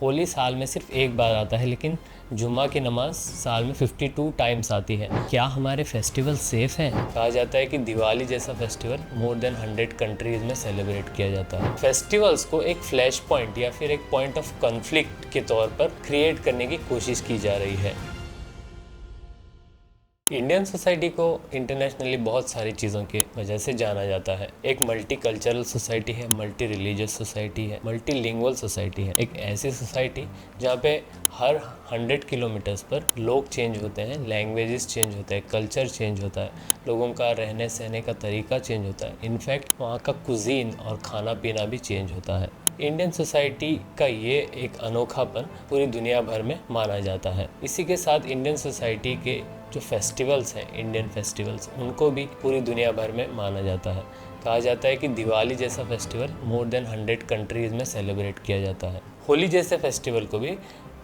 होली साल में सिर्फ एक बार आता है, लेकिन जुम्मा की नमाज साल में 52 टाइम्स आती है। क्या हमारे फेस्टिवल सेफ हैं? कहा जाता है कि दिवाली जैसा फेस्टिवल मोर देन 100 कंट्रीज में सेलिब्रेट किया जाता है। फेस्टिवल्स को एक फ्लैश पॉइंट या फिर एक पॉइंट ऑफ कॉन्फ्लिक्ट के तौर पर क्रिएट करने की कोशिश की जा रही है। इंडियन सोसाइटी को इंटरनेशनली बहुत सारी चीज़ों की वजह से जाना जाता है। एक मल्टी कल्चरल सोसाइटी है, मल्टी रिलीजियस सोसाइटी है, मल्टी लिंगुअल सोसाइटी है। एक ऐसी सोसाइटी जहाँ पे हर 100 किलोमीटर्स पर लोग चेंज होते हैं, लैंग्वेजेस चेंज होते हैं, कल्चर चेंज होता है, लोगों का रहने सहने का तरीका चेंज होता है। इनफैक्ट वहाँ का कुजीन और खाना पीना भी चेंज होता है। इंडियन सोसाइटी का ये एक अनोखापन पूरी दुनिया भर में माना जाता है। इसी के साथ इंडियन सोसाइटी के जो फेस्टिवल्स हैं, इंडियन फेस्टिवल्स, उनको भी पूरी दुनिया भर में माना जाता है। कहा जाता है कि दिवाली जैसा फेस्टिवल मोर देन 100 कंट्रीज़ में सेलिब्रेट किया जाता है। होली जैसे फेस्टिवल को भी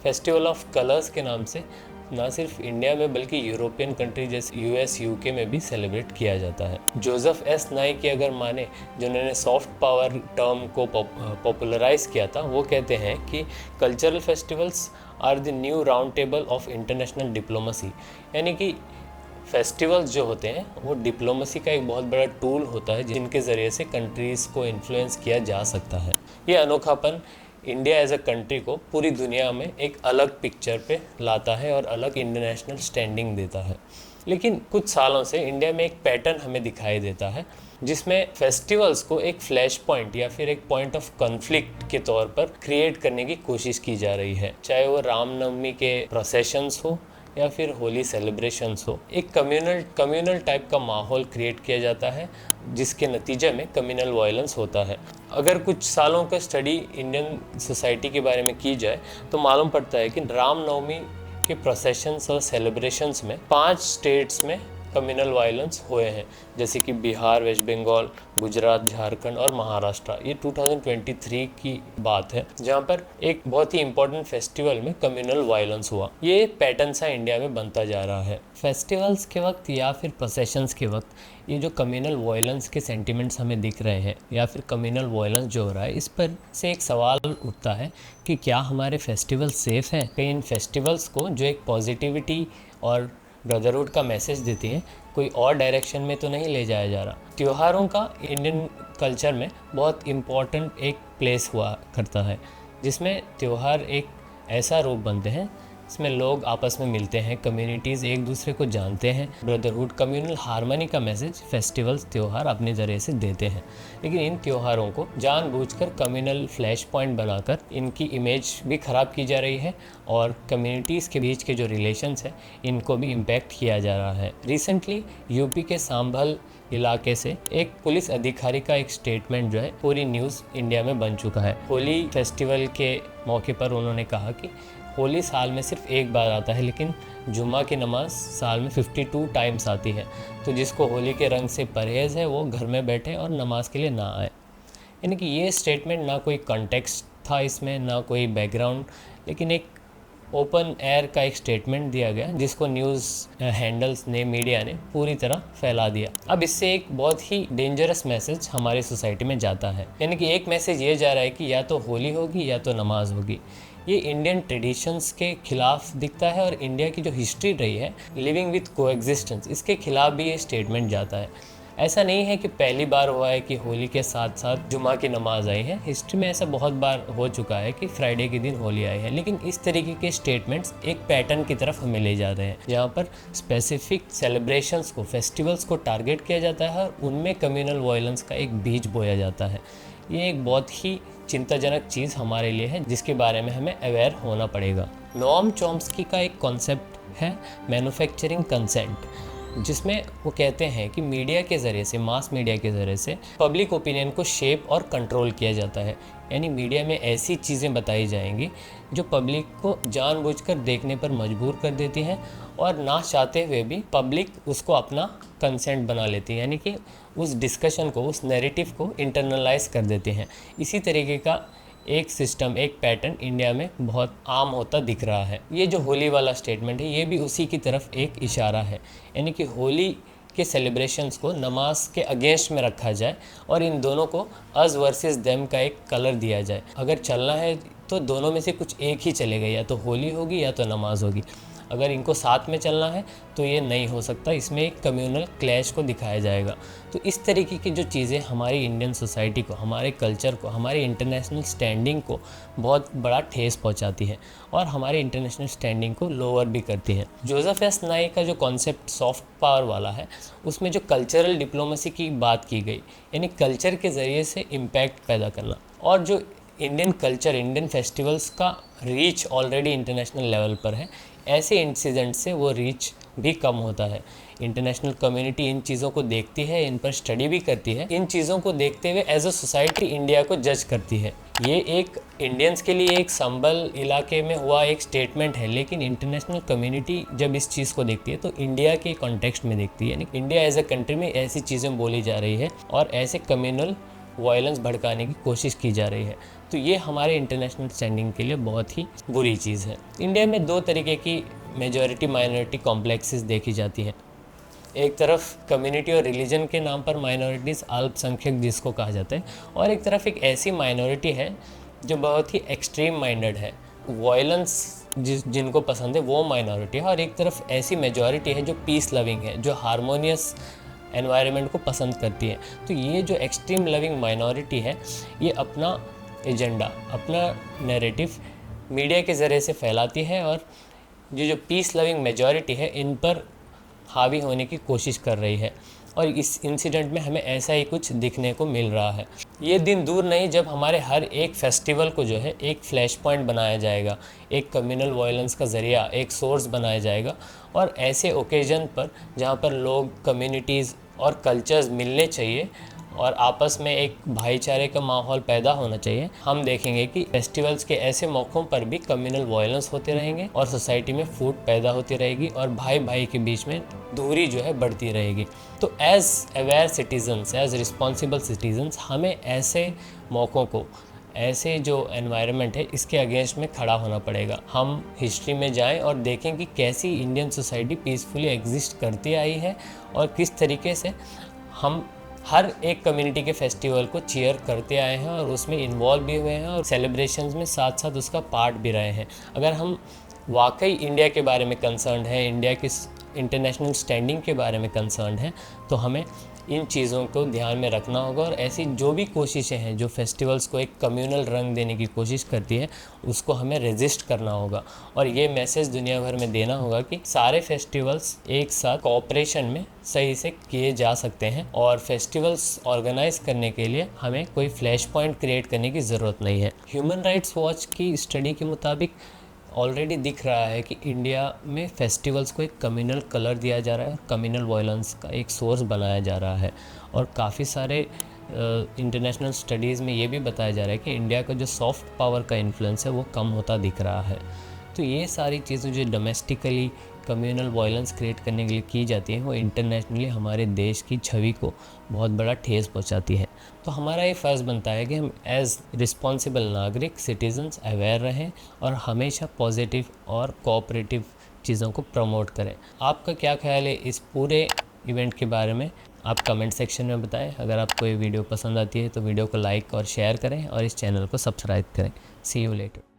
फेस्टिवल ऑफ कलर्स के नाम से ना सिर्फ इंडिया में बल्कि यूरोपियन कंट्री जैसे यूएस यूके में भी सेलिब्रेट किया जाता है। जोसेफ एस नाइक की अगर माने, जिन्होंने सॉफ्ट पावर टर्म को पॉपुलराइज किया था, वो कहते हैं कि cultural festivals are the new round table of international diplomacy. यानी कि फेस्टिवल्स जो होते हैं वो डिप्लोमेसी का एक बहुत बड़ा टूल होता है जिनके ज़रिए से कंट्रीज़ को इन्फ्लुएंस किया जा सकता है। ये अनोखापन इंडिया एज अ कंट्री को पूरी दुनिया में एक अलग पिक्चर पे लाता है और अलग इंटरनेशनल स्टैंडिंग देता है। लेकिन कुछ सालों से इंडिया में एक पैटर्न हमें दिखाई देता है जिसमें फेस्टिवल्स को एक फ्लैश पॉइंट या फिर एक पॉइंट ऑफ कॉन्फ्लिक्ट के तौर पर क्रिएट करने की कोशिश की जा रही है। चाहे वो रामनवमी के प्रोसेशंस हो या फिर होली सेलिब्रेशंस हो, एक कम्युनल टाइप का माहौल क्रिएट किया जाता है जिसके नतीजे में कम्युनल वायलेंस होता है। अगर कुछ सालों का स्टडी इंडियन सोसाइटी के बारे में की जाए तो मालूम पड़ता है कि रामनवमी के प्रोसेशंस और सेलिब्रेशंस में 5 स्टेट्स में कम्युनल वायलेंस हुए हैं, जैसे कि बिहार, वेस्ट बंगाल, गुजरात, झारखंड और महाराष्ट्र। ये 2023 की बात है जहाँ पर एक बहुत ही इम्पोर्टेंट फेस्टिवल में कम्युनल वायलेंस हुआ। ये पैटर्न सा इंडिया में बनता जा रहा है। फेस्टिवल्स के वक्त या फिर प्रोसेशंस के वक्त ये जो कम्युनल वायलेंस के सेंटिमेंट्स हमें दिख रहे हैं या फिर कम्युनल वायलेंस जो हो रहा है, इस पर से एक सवाल उठता है कि क्या हमारे फेस्टिवल सेफ़ हैं? कहीं इन फेस्टिवल्स को जो एक पॉजिटिविटी और ब्रदरहुड का मैसेज देती हैं, कोई और डायरेक्शन में तो नहीं ले जाया जा रहा। त्योहारों का इंडियन कल्चर में बहुत इम्पॉर्टेंट एक प्लेस हुआ करता है, जिसमें त्यौहार एक ऐसा रूप बनते हैं इसमें लोग आपस में मिलते हैं, कम्युनिटीज़ एक दूसरे को जानते हैं, ब्रदरहुड, कम्युनल हार्मनी का मैसेज फेस्टिवल्स, त्यौहार अपने ज़रिए से देते हैं। लेकिन इन त्योहारों को जानबूझकर कम्युनल फ्लैश पॉइंट बनाकर इनकी इमेज भी ख़राब की जा रही है और कम्युनिटीज़ के बीच के जो रिलेशंस हैं इनको भी इम्पैक्ट किया जा रहा है। रिसेंटली यूपी के सांभल इलाके से एक पुलिस अधिकारी का एक स्टेटमेंट जो है पूरी न्यूज़ इंडिया में बन चुका है। होली फेस्टिवल के मौके पर उन्होंने कहा कि होली साल में सिर्फ एक बार आता है, लेकिन जुम्मा की नमाज साल में 52 टाइम्स आती है। तो जिसको होली के रंग से परहेज़ है वो घर में बैठे और नमाज के लिए ना आए। यानी कि ये स्टेटमेंट ना कोई कॉन्टेक्स्ट था इसमें, ना कोई बैकग्राउंड, लेकिन एक ओपन एयर का एक स्टेटमेंट दिया गया जिसको न्यूज़ हैंडल्स ने, मीडिया ने पूरी तरह फैला दिया। अब इससे एक बहुत ही डेंजरस मैसेज हमारी सोसाइटी में जाता है। यानी कि एक मैसेज ये जा रहा है कि या तो होली होगी या तो नमाज होगी। ये इंडियन ट्रेडिशंस के खिलाफ दिखता है और इंडिया की जो हिस्ट्री रही है लिविंग विथ कोएग्जिस्टेंस, इसके खिलाफ भी ये स्टेटमेंट जाता है। ऐसा नहीं है कि पहली बार हुआ है कि होली के साथ साथ जुमा की नमाज आई है। हिस्ट्री में ऐसा बहुत बार हो चुका है कि फ्राइडे के दिन होली आई है। लेकिन इस तरीके के स्टेटमेंट्स एक पैटर्न की तरफ हमें ले जा रहे हैं जहाँ पर स्पेसिफिक सेलिब्रेशंस को, फेस्टिवल्स को टारगेट किया जाता है और उनमें कम्युनल वायलेंस का एक बीज बोया जाता है। ये एक बहुत ही चिंताजनक चीज़ हमारे लिए है जिसके बारे में हमें अवेयर होना पड़ेगा। नोम चॉम्स्की का एक कॉन्सेप्ट है मैन्युफैक्चरिंग कंसेंट, जिसमें वो कहते हैं कि मीडिया के ज़रिए से, मास मीडिया के ज़रिए से पब्लिक ओपिनियन को शेप और कंट्रोल किया जाता है। यानी मीडिया में ऐसी चीज़ें बताई जाएंगी जो पब्लिक को जानबूझकर देखने पर मजबूर कर देती हैं और ना चाहते हुए भी पब्लिक उसको अपना कंसेंट बना लेती है, यानी कि उस डिस्कशन को, उस नैरेटिव को इंटरनलाइज कर देते हैं। इसी तरीके का एक सिस्टम, एक पैटर्न इंडिया में बहुत आम होता दिख रहा है। ये जो होली वाला स्टेटमेंट है ये भी उसी की तरफ एक इशारा है, यानी कि होली के सेलिब्रेशंस को नमाज के अगेंस्ट में रखा जाए और इन दोनों को अस वर्सेस देम का एक कलर दिया जाए। अगर चलना है तो दोनों में से कुछ एक ही चलेगा, या तो होली होगी या तो नमाज होगी। अगर इनको साथ में चलना है तो ये नहीं हो सकता, इसमें एक कम्युनल क्लैश को दिखाया जाएगा। तो इस तरीके की जो चीज़ें हमारी इंडियन सोसाइटी को, हमारे कल्चर को, हमारी इंटरनेशनल स्टैंडिंग को बहुत बड़ा ठेस पहुंचाती है और हमारी इंटरनेशनल स्टैंडिंग को लोअर भी करती है। जोसेफ एस नाई का जो कॉन्सेप्ट सॉफ्ट पावर वाला है, उसमें जो कल्चरल डिप्लोमेसी की बात की गई, यानी कल्चर के ज़रिए से इम्पैक्ट पैदा करना, और जो इंडियन कल्चर, इंडियन फेस्टिवल्स का रीच ऑलरेडी इंटरनेशनल लेवल पर है, ऐसे इंसिडेंट से वो रीच भी कम होता है। इंटरनेशनल कम्युनिटी इन चीज़ों को देखती है, इन पर स्टडी भी करती है, इन चीज़ों को देखते हुए एज अ सोसाइटी इंडिया को जज करती है। ये एक इंडियंस के लिए एक संबल इलाके में हुआ एक स्टेटमेंट है, लेकिन इंटरनेशनल कम्युनिटी जब इस चीज़ को देखती है तो इंडिया के कॉन्टेक्स्ट में देखती है, यानी इंडिया एज अ कंट्री में ऐसी चीज़ें बोली जा रही है और ऐसे कम्युनल वायलेंस भड़काने की कोशिश की जा रही है। तो ये हमारे इंटरनेशनल स्टैंडिंग के लिए बहुत ही बुरी चीज़ है। इंडिया में दो तरीके की मेजॉरिटी माइनॉरिटी कॉम्प्लेक्सेस देखी जाती हैं। एक तरफ कम्युनिटी और रिलीजन के नाम पर माइनॉरिटीज़, अल्पसंख्यक जिसको कहा जाता है, और एक तरफ एक ऐसी माइनॉरिटी है जो बहुत ही एक्सट्रीम माइंडेड है, वायलेंस जिनको पसंद है वो माइनॉरिटी है, और एक तरफ ऐसी मेजॉरिटी है जो पीस लविंग है, जो हारमोनियस एनवायरनमेंट को पसंद करती है। तो ये जो एक्सट्रीम लविंग माइनॉरिटी है, ये अपना एजेंडा, अपना नैरेटिव मीडिया के ज़रिए से फैलाती है, और जो पीस लविंग मेजॉरिटी है इन पर हावी होने की कोशिश कर रही है। और इस इंसिडेंट में हमें ऐसा ही कुछ दिखने को मिल रहा है। ये दिन दूर नहीं जब हमारे हर एक फेस्टिवल को जो है एक फ्लैश पॉइंट बनाया जाएगा, एक कम्युनल वायलेंस का ज़रिया, एक सोर्स बनाया जाएगा, और ऐसे ओकेजन पर जहाँ पर लोग, कम्युनिटीज़ और कल्चर्स मिलने चाहिए और आपस में एक भाईचारे का माहौल पैदा होना चाहिए, हम देखेंगे कि फेस्टिवल्स के ऐसे मौक़ों पर भी कम्युनल वायलेंस होते रहेंगे और सोसाइटी में फूट पैदा होती रहेगी और भाई भाई के बीच में दूरी जो है बढ़ती रहेगी। तो as aware citizens, as responsible citizens, हमें ऐसे मौक़ों को, ऐसे जो एनवायरनमेंट है, इसके अगेंस्ट में खड़ा होना पड़ेगा। हम हिस्ट्री में जाएं और देखें कि कैसी इंडियन सोसाइटी पीसफुली एग्जिस्ट करती आई है और किस तरीके से हम हर एक कम्युनिटी के फेस्टिवल को चीयर करते आए हैं और उसमें इन्वॉल्व भी हुए हैं और सेलिब्रेशंस में साथ साथ उसका पार्ट भी रहे हैं। अगर हम वाकई इंडिया के बारे में कंसर्न है, इंडिया की इंटरनेशनल स्टैंडिंग के बारे में कंसर्न है, तो हमें इन चीज़ों को ध्यान में रखना होगा और ऐसी जो भी कोशिशें हैं जो फेस्टिवल्स को एक कम्युनल रंग देने की कोशिश करती है, उसको हमें रेजिस्ट करना होगा और ये मैसेज दुनिया भर में देना होगा कि सारे फेस्टिवल्स एक साथ कोऑपरेशन में सही से किए जा सकते हैं और फेस्टिवल्स ऑर्गेनाइज करने के लिए हमें कोई फ्लैश पॉइंट क्रिएट करने की ज़रूरत नहीं है। ह्यूमन राइट्स वॉच की स्टडी के मुताबिक ऑलरेडी दिख रहा है कि इंडिया में फेस्टिवल्स को एक कम्युनल कलर दिया जा रहा है, कम्युनल वायलेंस का एक सोर्स बनाया जा रहा है और काफ़ी सारे इंटरनेशनल स्टडीज़ में ये भी बताया जा रहा है कि इंडिया का जो सॉफ्ट पावर का इन्फ्लुएंस है वो कम होता दिख रहा है। तो ये सारी चीज़ें जो डोमेस्टिकली कम्युनल वायलेंस क्रिएट करने के लिए की जाती हैं, वो इंटरनेशनली हमारे देश की छवि को बहुत बड़ा ठेस पहुंचाती है। तो हमारा ये फ़र्ज़ बनता है कि हम एज़ रिस्पॉन्सिबल नागरिक, सिटीजन्स अवेयर रहें और हमेशा पॉजिटिव और कोऑपरेटिव चीज़ों को प्रमोट करें। आपका क्या ख्याल है इस पूरे इवेंट के बारे में? आप कमेंट सेक्शन में बताएं। अगर आपको ये वीडियो पसंद आती है तो वीडियो को लाइक और शेयर करें और इस चैनल को सब्सक्राइब करें। सी यू लेटर।